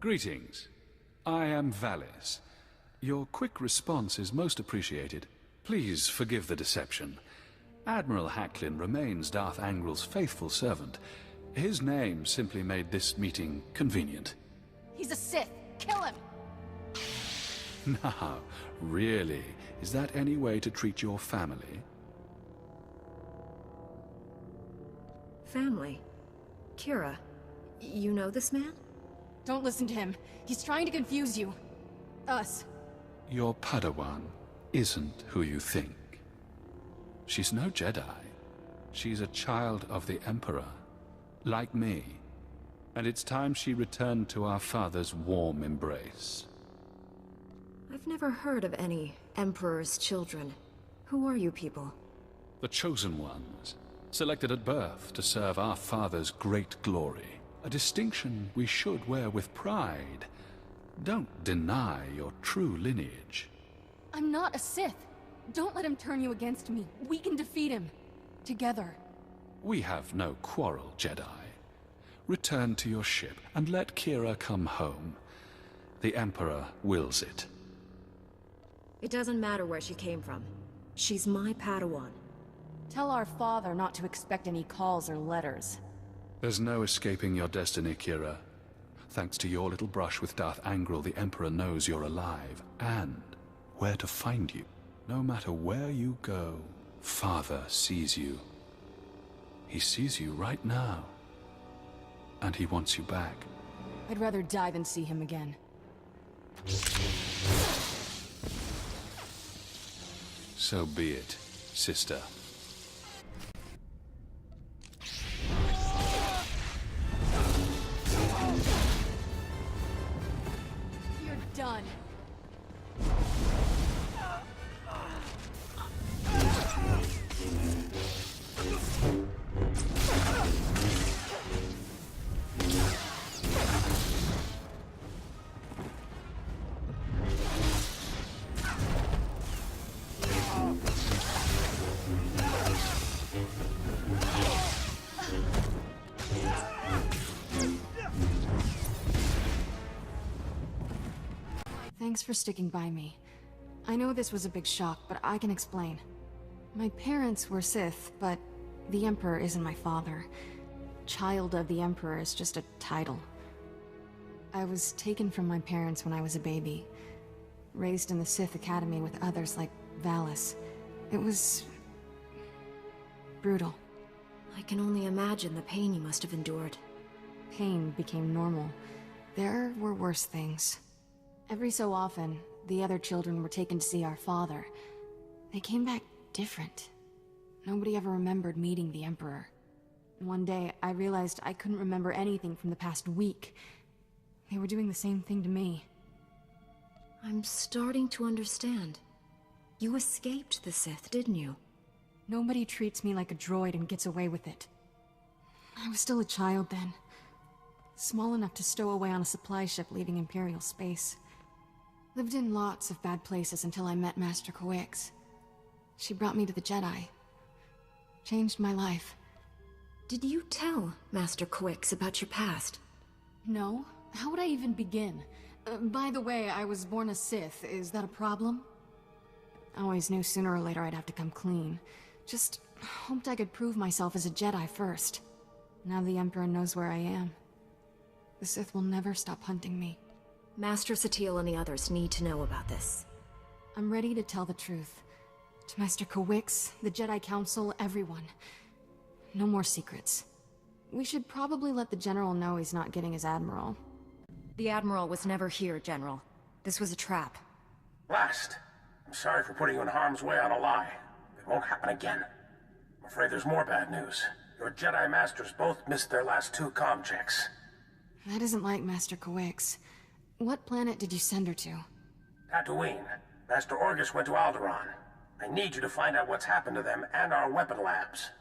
Greetings. I am Valis. Your quick response is most appreciated. Please forgive the deception. Admiral Hacklin remains Darth Angrel's faithful servant. His name simply made this meeting convenient. He's a Sith! Kill him! Now, really? Is that any way to treat your family? Family? Kira, you know this man? Don't listen to him. He's trying to confuse you. Us. Your Padawan isn't who you think. She's no Jedi. She's a child of the Emperor, like me. And it's time she returned to our father's warm embrace. I've never heard of any Emperor's children. Who are you people? The chosen ones, selected at birth to serve our father's great glory. A distinction we should wear with pride. Don't deny your true lineage. I'm not a Sith. Don't let him turn you against me. We can defeat him. Together. We have no quarrel, Jedi. Return to your ship and let Kira come home. The Emperor wills it. It doesn't matter where she came from. She's my Padawan. Tell our father not to expect any calls or letters. There's no escaping your destiny, Kira. Thanks to your little brush with Darth Angrel, the Emperor knows you're alive, and where to find you. No matter where you go, Father sees you. He sees you right now. And he wants you back. I'd rather die than see him again. So be it, sister. You're done. Thanks for sticking by me. I know this was a big shock, but I can explain. My parents were Sith, but the Emperor isn't my father. Child of the Emperor is just a title. I was taken from my parents when I was a baby. Raised in the Sith Academy with others like Valis. It was brutal. I can only imagine the pain you must have endured. Pain became normal. There were worse things. Every so often, the other children were taken to see our father. They came back different. Nobody ever remembered meeting the Emperor. One day, I realized I couldn't remember anything from the past week. They were doing the same thing to me. I'm starting to understand. You escaped the Sith, didn't you? Nobody treats me like a droid and gets away with it. I was still a child then. Small enough to stow away on a supply ship leaving Imperial space. Lived in lots of bad places until I met Master Coix. She brought me to the Jedi. Changed my life. Did you tell Master Coix about your past? No. How would I even begin? By the way, I was born a Sith. Is that a problem? I always knew sooner or later I'd have to come clean. Just hoped I could prove myself as a Jedi first. Now the Emperor knows where I am. The Sith will never stop hunting me. Master Satele and the others need to know about this. I'm ready to tell the truth. To Master Coix, the Jedi Council, everyone. No more secrets. We should probably let the General know he's not getting his Admiral. The Admiral was never here, General. This was a trap. Last. I'm sorry for putting you in harm's way on a lie. It won't happen again. I'm afraid there's more bad news. Your Jedi Masters both missed their last 2 comm checks. That isn't like Master Coix. What planet did you send her to? Tatooine. Master Orgus went to Alderaan. I need you to find out what's happened to them and our weapon labs.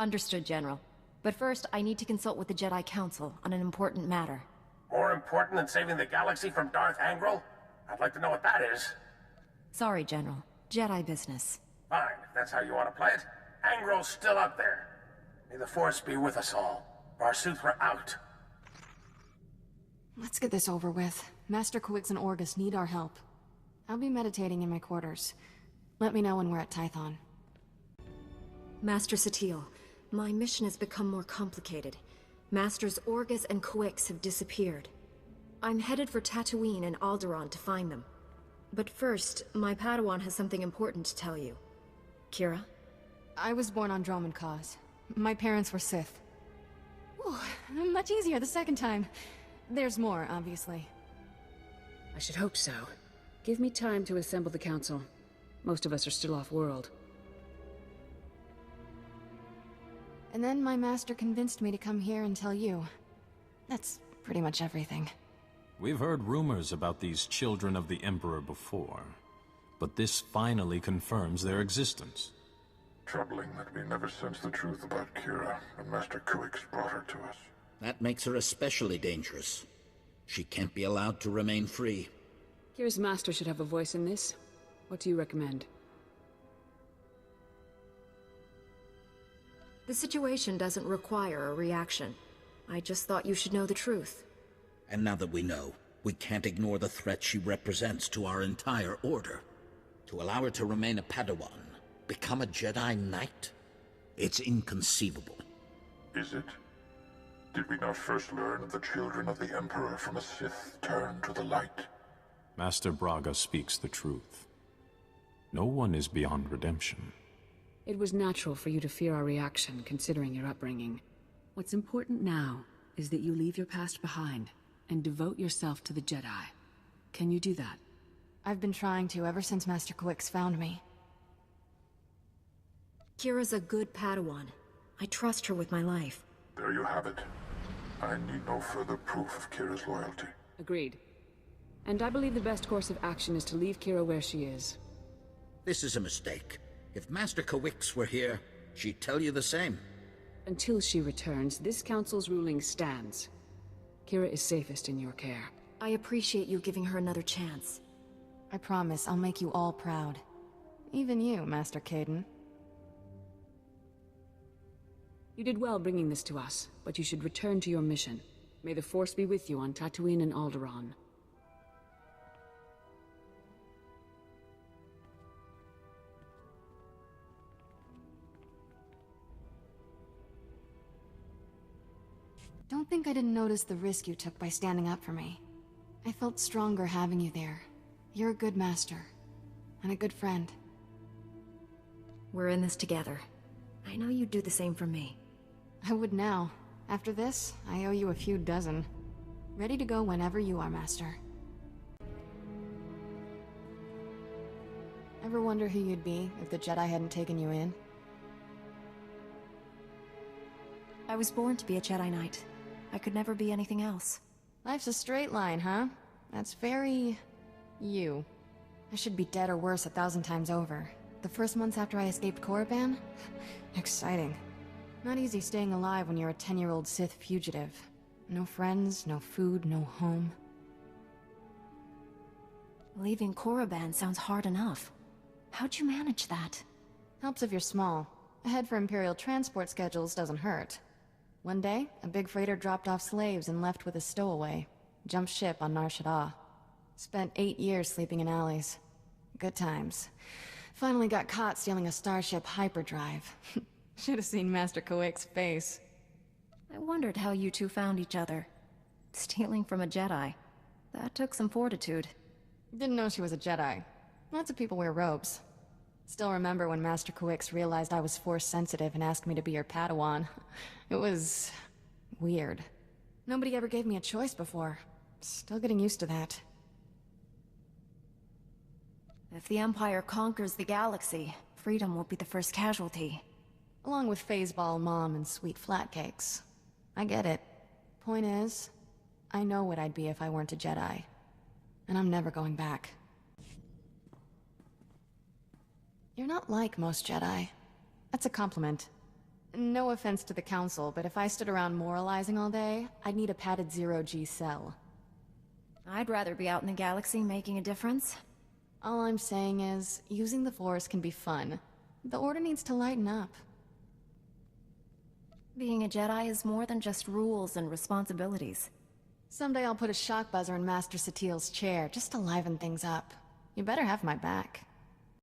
Understood, General. But first, I need to consult with the Jedi Council on an important matter. More important than saving the galaxy from Darth Angrel? I'd like to know what that is. Sorry, General. Jedi business. Fine, if that's how you want to play it. Angrel's still up there. May the Force be with us all. Barsuth, we're out. Let's get this over with. Master Quix and Orgus need our help. I'll be meditating in my quarters. Let me know when we're at Tython. Master Satil, my mission has become more complicated. Masters Orgus and Quix have disappeared. I'm headed for Tatooine and Alderaan to find them. But first, my Padawan has something important to tell you. Kira? I was born on Droman Cause. My parents were Sith. Ooh, much easier the second time. There's more, obviously. I should hope so. Give me time to assemble the council. Most of us are still off-world. And then my master convinced me to come here and tell you. That's pretty much everything. We've heard rumors about these children of the Emperor before, but this finally confirms their existence. Troubling that we never sensed the truth about Kira when Master Quix brought her to us. That makes her especially dangerous. She can't be allowed to remain free. Kira's master should have a voice in this. What do you recommend? The situation doesn't require a reaction. I just thought you should know the truth. And now that we know, we can't ignore the threat she represents to our entire order. To allow her to remain a Padawan, become a Jedi Knight? It's inconceivable. Is it? Did we not first learn of the children of the Emperor from a Sith turned to the light? Master Braga speaks the truth. No one is beyond redemption. It was natural for you to fear our reaction, considering your upbringing. What's important now is that you leave your past behind and devote yourself to the Jedi. Can you do that? I've been trying to ever since Master Quix found me. Kira's a good Padawan. I trust her with my life. There you have it. I need no further proof of Kira's loyalty. Agreed. And I believe the best course of action is to leave Kira where she is. This is a mistake. If Master Quix were here, she'd tell you the same. Until she returns, this council's ruling stands. Kira is safest in your care. I appreciate you giving her another chance. I promise I'll make you all proud. Even you, Master Caden. You did well bringing this to us, but you should return to your mission. May the Force be with you on Tatooine and Alderaan. Don't think I didn't notice the risk you took by standing up for me. I felt stronger having you there. You're a good master. And a good friend. We're in this together. I know you'd do the same for me. I would now. After this, I owe you a few dozen. Ready to go whenever you are, Master. Ever wonder who you'd be if the Jedi hadn't taken you in? I was born to be a Jedi Knight. I could never be anything else. Life's a straight line, huh? That's very... you. I should be dead or worse 1,000 times over. The first months after I escaped Korriban? Exciting. Not easy staying alive when you're a 10-year-old Sith fugitive. No friends, no food, no home. Leaving Korriban sounds hard enough. How'd you manage that? Helps if you're small. A head for Imperial transport schedules doesn't hurt. One day, a big freighter dropped off slaves and left with a stowaway. Jumped ship on Nar Shaddaa. Spent 8 years sleeping in alleys. Good times. Finally got caught stealing a starship hyperdrive. Should have seen Master Quix's face. I wondered how you two found each other. Stealing from a Jedi. That took some fortitude. Didn't know she was a Jedi. Lots of people wear robes. Still remember when Master Quix realized I was Force-sensitive and asked me to be her Padawan. It was... weird. Nobody ever gave me a choice before. Still getting used to that. If the Empire conquers the galaxy, freedom will be the first casualty. Along with Phaseball Mom and sweet flatcakes. I get it. Point is, I know what I'd be if I weren't a Jedi. And I'm never going back. You're not like most Jedi. That's a compliment. No offense to the Council, but if I stood around moralizing all day, I'd need a padded zero-G cell. I'd rather be out in the galaxy making a difference. All I'm saying is, using the Force can be fun. The Order needs to lighten up. Being a Jedi is more than just rules and responsibilities. Someday I'll put a shock buzzer in Master Satil's chair, just to liven things up. You better have my back.